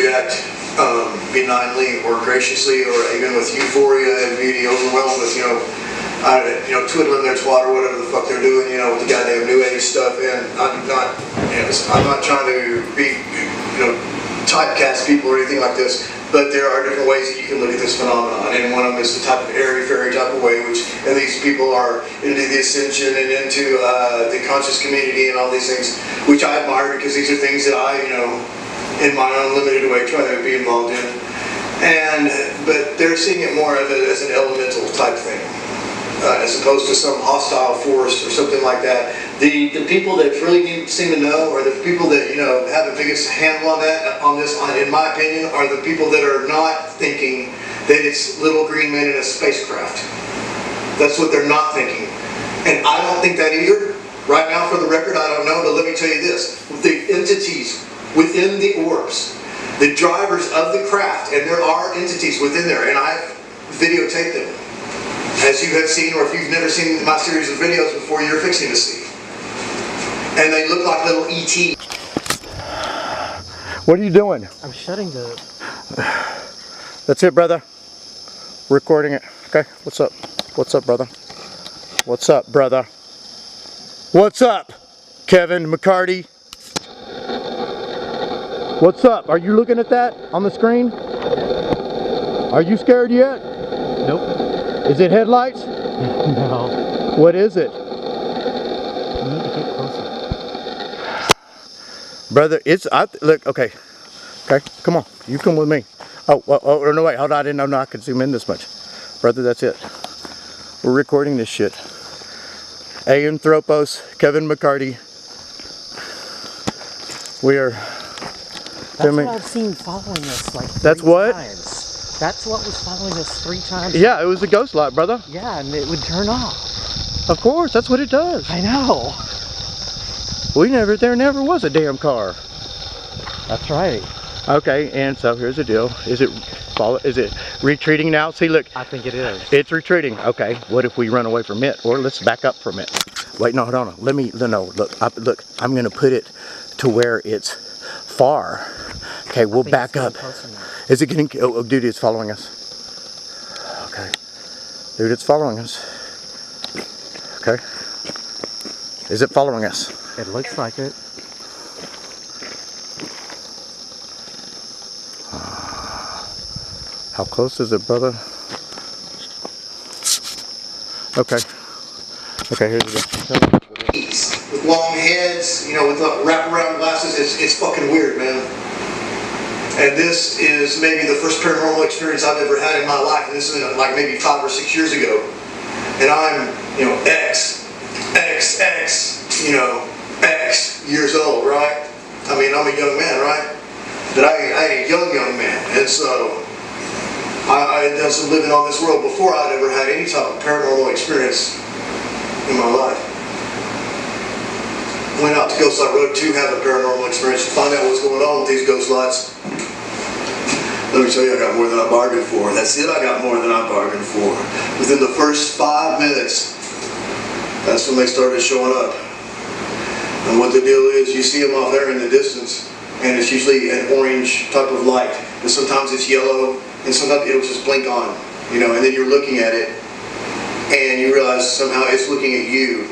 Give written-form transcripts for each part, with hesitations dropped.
react benignly or graciously, or even with euphoria and beauty, overwhelmed with, twiddling their twat or whatever the fuck they're doing, with the goddamn new age stuff. And I'm not trying to be, typecast people or anything like this, but there are different ways that you can look at this phenomenon, and one of them is the type of airy-fairy type of way, and these people are into the ascension and into the conscious community and all these things, which I admire, because these are things that I, in my own limited way, try to be involved in. But they're seeing it more of it as an elemental type thing, as opposed to some hostile force or something like that. The people that really seem to know, or the people that have the biggest handle on this, in my opinion, are the people that are not thinking that it's little green men in a spacecraft. That's what they're not thinking, and I don't think that either. Right now, for the record, I don't know, but let me tell you this: the entities within the orbs, the drivers of the craft, and there are entities within there, and I've videotaped them, as you have seen, or if you've never seen my series of videos before, you're fixing to see. And they look like little E.T. What are you doing? I'm shutting the... That's it, brother. Recording it. Okay, what's up? What's up, brother? What's up, brother? What's up, Kevin McCarty? What's up? Are you looking at that on the screen? Are you scared yet? Nope. Is it headlights? No. What is it? You need to get closer. Brother, look, okay, come on, you come with me. Oh, no, wait, hold on, I didn't know I could zoom in this much. Brother, that's it. We're recording this shit. Ayin Thropos, Kevin McCarty. We are filming. That's what I've seen following us like 3 That's what? times. That's what was following us 3 times. Yeah, it was a ghost light, brother. Yeah, and it would turn off. Of course, that's what it does. I know. There never was a damn car. That's right. Okay, and so here's the deal. Is it retreating now? See, look. I think it is. It's retreating. Okay, what if we run away from it? Or let's back up from it. Wait, no, hold on. Look, I'm going to put it to where it's far. Okay, we'll back up. Is it getting, oh, dude, it's following us. Okay. Dude, it's following us. Okay. Is it following us? It looks like it. How close is it, brother? Okay. Okay, here's the deal. With long heads, with wraparound glasses, it's fucking weird, man. And this is maybe the first paranormal experience I've ever had in my life. And this is like maybe 5 or 6 years ago. And I'm, X years old, right? I mean, I'm a young man, right? But I ain't a young man. And so I had done some living on this world before I'd ever had any type of paranormal experience in my life. Went out to Ghost Light Road to have a paranormal experience to find out what's going on with these ghost lights. Let me tell you, I got more than I bargained for. That's it, I got more than I bargained for. Within the first 5 minutes, that's when they started showing up. And what the deal is, you see them off there in the distance, and it's usually an orange type of light. And sometimes it's yellow, and sometimes it'll just blink on, and then you're looking at it, and you realize somehow it's looking at you.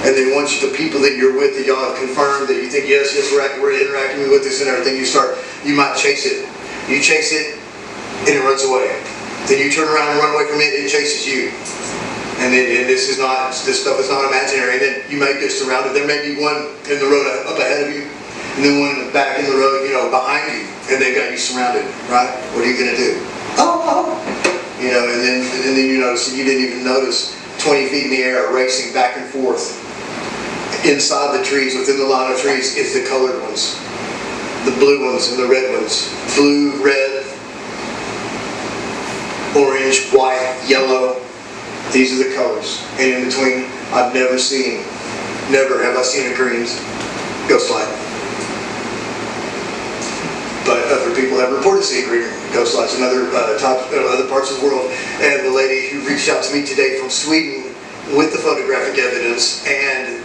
And then once the people that you're with, that y'all have confirmed that you think, yes, we're interacting with this and everything, you might chase it. You chase it, and it runs away. Then you turn around and run away from it, it chases you. And this stuff is not imaginary. And then you may get surrounded. There may be one in the road up ahead of you, and then one back in the road, behind you, and they've got you surrounded, right? What are you gonna do? Oh. And then you notice, and you didn't even notice, 20 feet in the air, racing back and forth. Inside the trees, within the line of trees, is the colored ones. The blue ones and the red ones. Blue, red, orange, white, yellow. These are the colors. And in between, I've never have I seen a green ghost light. But other people have reported seeing green ghost lights in other parts of the world. And the lady who reached out to me today from Sweden with the photographic evidence, and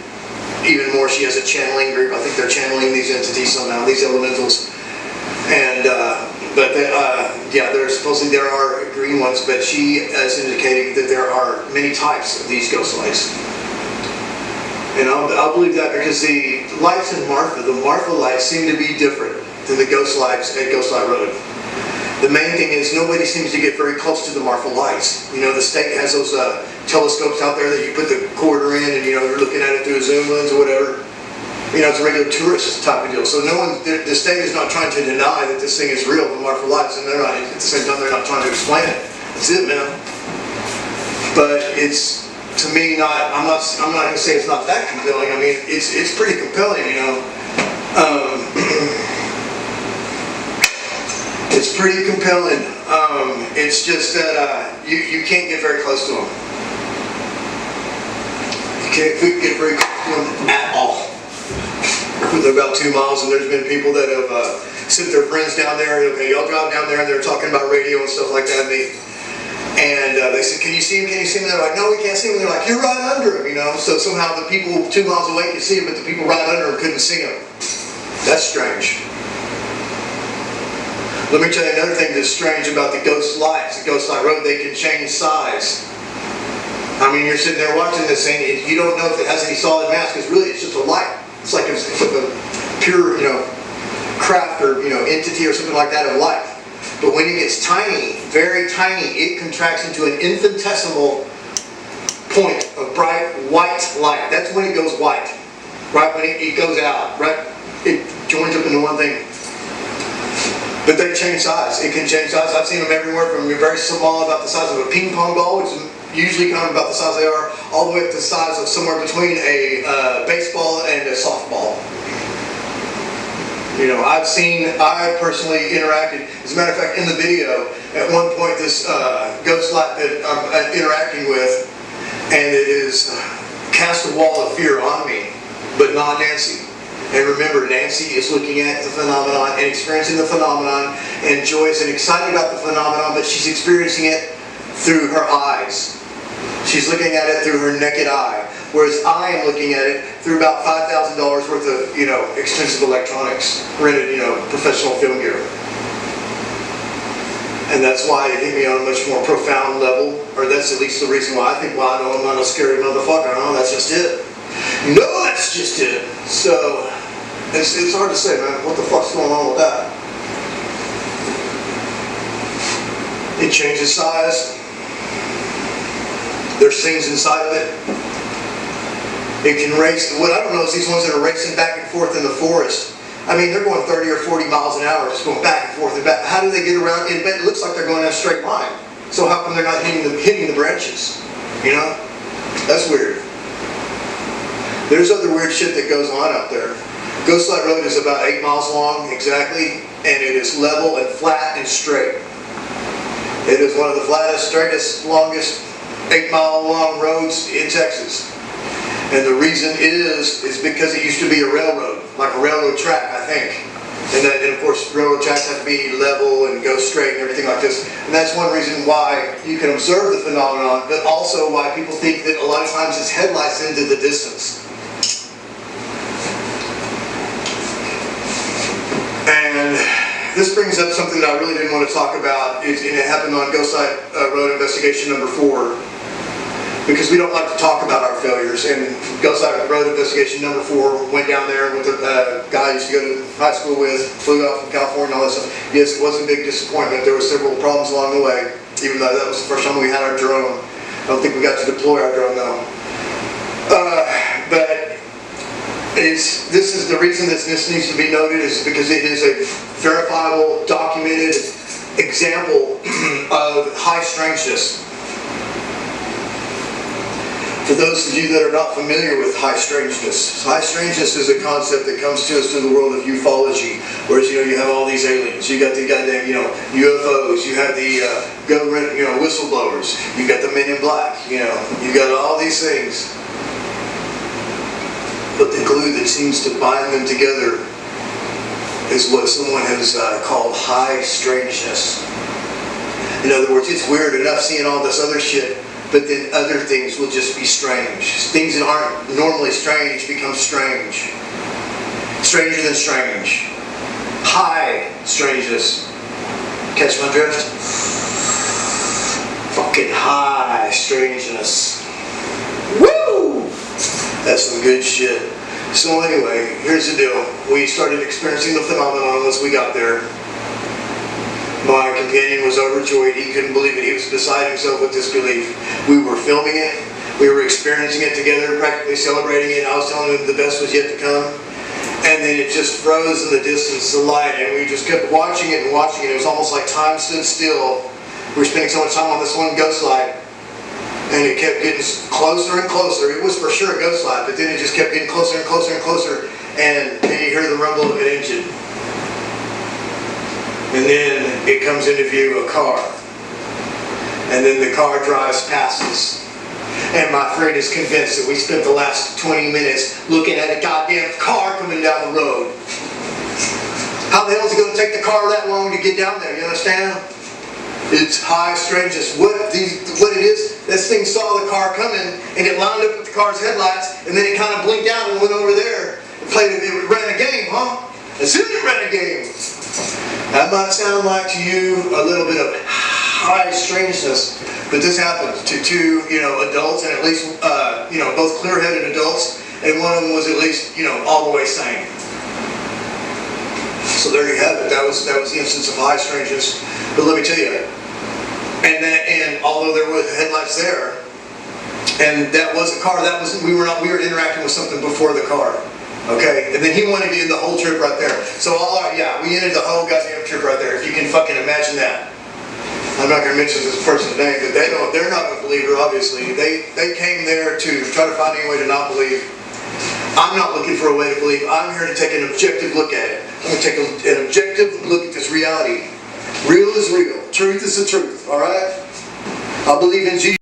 even more, she has a channeling group. I think they're channeling these entities somehow, these elementals. And yeah, there are green ones, but she is indicating that there are many types of these ghost lights. And I'll believe that because the lights in Marfa, the Marfa lights seem to be different than the ghost lights at Ghost Light Road. The main thing is nobody seems to get very close to the Marfa lights. You know, the state has those telescopes out there that you put the quarter in and, you know, you're looking at it through a zoom lens or whatever. You know, it's a regular tourist type of deal. So no one, the state is not trying to deny that this thing is real, the Marfa lights, and they're not, at the same time, they're not trying to explain it. That's it, man. But it's, to me, I'm not going to say it's not that compelling. I mean, it's pretty compelling, you know. It's pretty compelling. It's just that you can't get very close to them. You can't get very close to them at all. They're about 2 miles, and there's been people that have sent their friends down there. Okay, y'all drive down there, and they're talking about radio and stuff like that. And they said, "Can you see him? Can you see him?" They're like, "No, we can't see him." They're like, "You're right under him," you know. So somehow the people 2 miles away could see him, but the people right under him couldn't see him. That's strange. Let me tell you another thing that's strange about the ghost lights, the Ghost Light Road. They can change size. I mean, you're sitting there watching this thing, and you don't know if it has any solid mass, because really it's just a light. It's like a pure, you know, craft or, you know, entity or something like that of light. But when it gets tiny, very tiny, it contracts into an infinitesimal point of bright white light. That's when it goes white. Right when it goes out. Right? It joins up into one thing. But they change size. It can change size. I've seen them everywhere from very small, about the size of a ping pong ball, which is usually kind of about the size they are, all the way up to the size of somewhere between a baseball and a softball. You know, I personally interacted, as a matter of fact, in the video, at one point this ghost light that I'm interacting with, and it is cast a wall of fear on me, but not Nancy. And remember, Nancy is looking at the phenomenon and experiencing the phenomenon, and joyous and excited about the phenomenon, but she's experiencing it through her eyes. She's looking at it through her naked eye, whereas I am looking at it through about $5,000 worth of, you know, expensive electronics, rented, you know, professional film gear. And that's why it hit me on a much more profound level, or that's at least the reason why I think, well, I know I'm not a scary motherfucker. No, that's just it. No, that's just it. So, it's hard to say, man. What the fuck's going on with that? It changes size. There's things inside of it. It can race. What I don't know is these ones that are racing back and forth in the forest. I mean, they're going 30 or 40 miles an hour, just going back and forth and back. How do they get around? It looks like they're going in a straight line. So how come they're not hitting the branches? You know? That's weird. There's other weird shit that goes on out there. Ghost Light Road is about 8 miles long, exactly, and it is level and flat and straight. It is one of the flattest, straightest, longest 8-mile long roads in Texas. And the reason is because it used to be a railroad, like a railroad track, I think. And of course, railroad tracks have to be level and go straight and everything like this. And that's one reason why you can observe the phenomenon, but also why people think that a lot of times it's headlights into the distance. And this brings up something that I really didn't want to talk about, and it happened on Ghost Light Road Investigation number 4, because we don't like to talk about our failures. And Ghost Light Road Investigation number 4 went down there with a guy I used to go to high school with, flew out from California and all that stuff. Yes, it was a big disappointment. There were several problems along the way, even though that was the first time we had our drone. I don't think we got to deploy our drone though. But this is the reason that this needs to be noted, is because it is a verifiable, documented example of high strangeness. For those of you that are not familiar with high strangeness is a concept that comes to us through the world of ufology, whereas, you know, you have all these aliens, you got the goddamn, you know, UFOs, you have the government, you know, whistleblowers, you got the men in black, you know, you got all these things. But the glue that seems to bind them together is what someone has called high strangeness. In other words, it's weird enough seeing all this other shit, but then other things will just be strange. Things that aren't normally strange become strange. Stranger than strange. High strangeness. Catch my drift? Fucking high strangeness. Woo! That's some good shit. So anyway, here's the deal. We started experiencing the phenomenon as we got there. My companion was overjoyed. He couldn't believe it. He was beside himself with disbelief. We were filming it. We were experiencing it together, practically celebrating it. I was telling him the best was yet to come. And then it just froze in the distance, the light, and we just kept watching it and watching it. It was almost like time stood still. We were spending so much time on this one ghost light, and it kept getting closer and closer. It was for sure a ghost light, but then it just kept getting closer and closer and closer, and then you hear the rumble of an engine. And then it comes into view, a car. And then the car drives past us. And my friend is convinced that we spent the last 20 minutes looking at a goddamn car coming down the road. How the hell is it going to take the car that long to get down there? You understand? It's high strangeness. What it is, this thing saw the car coming, and it lined up with the car's headlights, and then it kind of blinked out and went over there. It ran a game, huh? As soon as it ran a game. That might sound like to you a little bit of high strangeness, but this happened to two, adults, and at least, both clear-headed adults, and one of them was at least, all the way sane. So there you have it. That was the instance of high strangeness. But let me tell you, and although there were headlights there, and that was a car, we were interacting with something before the car. Okay, and then he wanted to end the whole trip right there. So we ended the whole goddamn trip right there. If you can fucking imagine that. I'm not going to mention this person's name, but they're not a believer, obviously. They came there to try to find any way to not believe. I'm not looking for a way to believe. I'm here to take an objective look at it. I'm going to take an objective look at this reality. Real is real. Truth is the truth, all right? I believe in Jesus.